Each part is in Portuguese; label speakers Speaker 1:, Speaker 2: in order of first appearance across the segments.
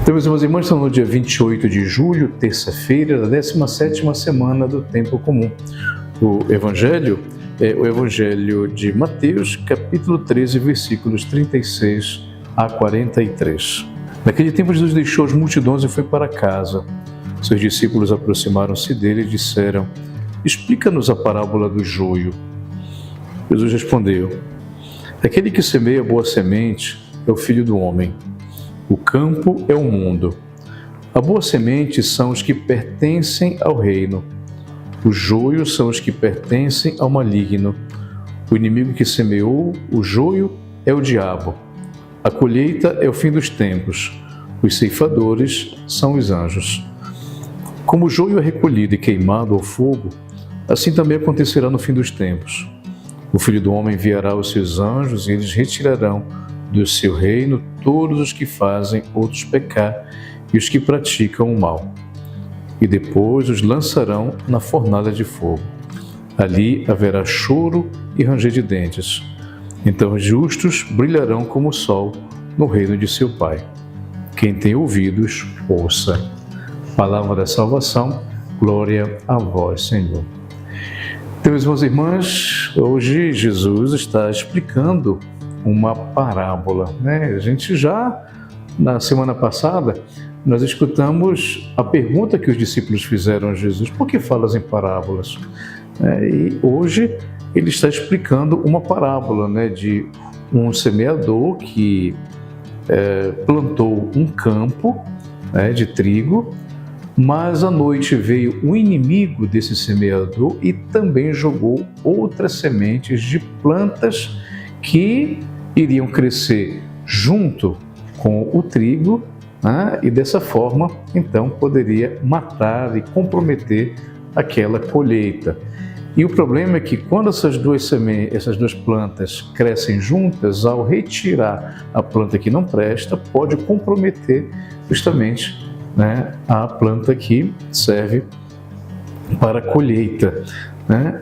Speaker 1: Então, meus irmãos e irmãs, estamos no dia 28 de julho, terça-feira, da 17ª semana do Tempo Comum. O Evangelho é o Evangelho de Mateus, capítulo 13, versículos 36 a 43. Naquele tempo, Jesus deixou as multidões e foi para casa. Seus discípulos aproximaram-se dele e disseram: explica-nos a parábola do joio. Jesus respondeu: aquele que semeia boa semente é o Filho do Homem. O campo é o mundo. A boa semente são os que pertencem ao reino. Os joios são os que pertencem ao maligno. O inimigo que semeou o joio é o diabo. A colheita é o fim dos tempos. Os ceifadores são os anjos. Como o joio é recolhido e queimado ao fogo, assim também acontecerá no fim dos tempos. O Filho do Homem enviará os seus anjos e eles retirarão do seu reino todos os que fazem outros pecar e os que praticam o mal. E depois os lançarão na fornalha de fogo. Ali haverá choro e ranger de dentes. Então os justos brilharão como o sol no reino de seu Pai. Quem tem ouvidos, ouça. Palavra da salvação, glória a vós, Senhor. Então, meus irmãos e irmãs, hoje Jesus está explicando uma parábola, né? A gente já, na semana passada, nós escutamos a pergunta que os discípulos fizeram a Jesus: por que falas em parábolas? E hoje ele está explicando uma parábola, né, de um semeador que plantou um campo, de trigo, mas à noite veio o inimigo desse semeador e também jogou outras sementes de plantas que iriam crescer junto com o trigo, e dessa forma, então, poderia matar e comprometer aquela colheita. E o problema é que quando essas duas plantas crescem juntas, ao retirar a planta que não presta, pode comprometer justamente, a planta que serve para a colheita.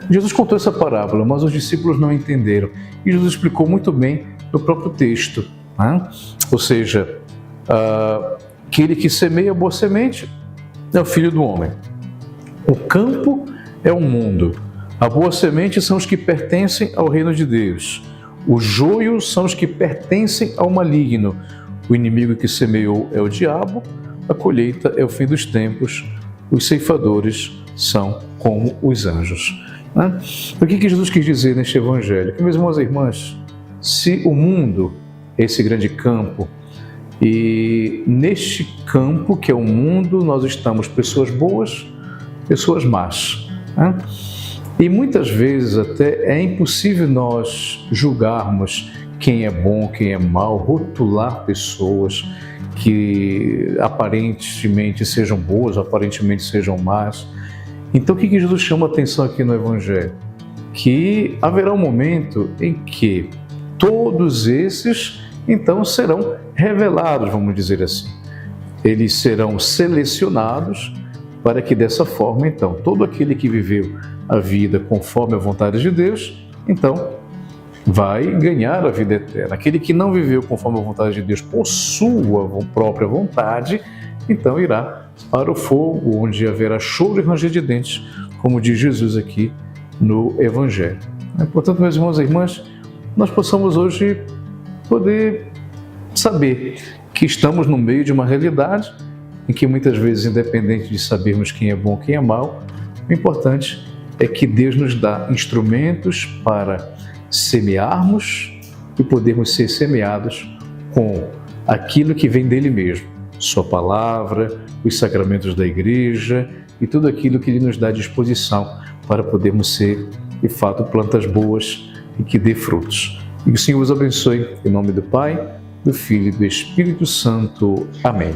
Speaker 1: Jesus contou essa parábola, mas os discípulos não entenderam. E Jesus explicou muito bem no próprio texto. Ou seja, aquele que semeia boa semente é o Filho do Homem. O campo é o mundo. A boa semente são os que pertencem ao reino de Deus. Os joios são os que pertencem ao maligno. O inimigo que semeou é o diabo. A colheita é o fim dos tempos. Os ceifadores são como os anjos. O que Jesus quis dizer neste evangelho? Que, meus irmãos e irmãs, se o mundo é esse grande campo, e neste campo que é o mundo, nós estamos pessoas boas, pessoas más. E muitas vezes até é impossível nós julgarmos quem é bom, quem é mau, rotular pessoas que aparentemente sejam boas, aparentemente sejam más. Então o que Jesus chama a atenção aqui no Evangelho? Que haverá um momento em que todos esses então serão revelados, vamos dizer assim. Eles serão selecionados para que dessa forma, então, todo aquele que viveu a vida conforme a vontade de Deus, então, vai ganhar a vida eterna. Aquele que não viveu conforme a vontade de Deus por sua própria vontade, então irá para o fogo, onde haverá choro e ranger de dentes, como diz Jesus aqui no Evangelho. Portanto, meus irmãos e irmãs, nós possamos hoje poder saber que estamos no meio de uma realidade em que muitas vezes, independente de sabermos quem é bom e quem é mau, o importante é que Deus nos dá instrumentos para semearmos e podermos ser semeados com aquilo que vem dele mesmo, sua palavra, os sacramentos da igreja e tudo aquilo que ele nos dá à disposição para podermos ser, de fato, plantas boas e que dê frutos. E que o Senhor os abençoe, em nome do Pai, do Filho e do Espírito Santo. Amém.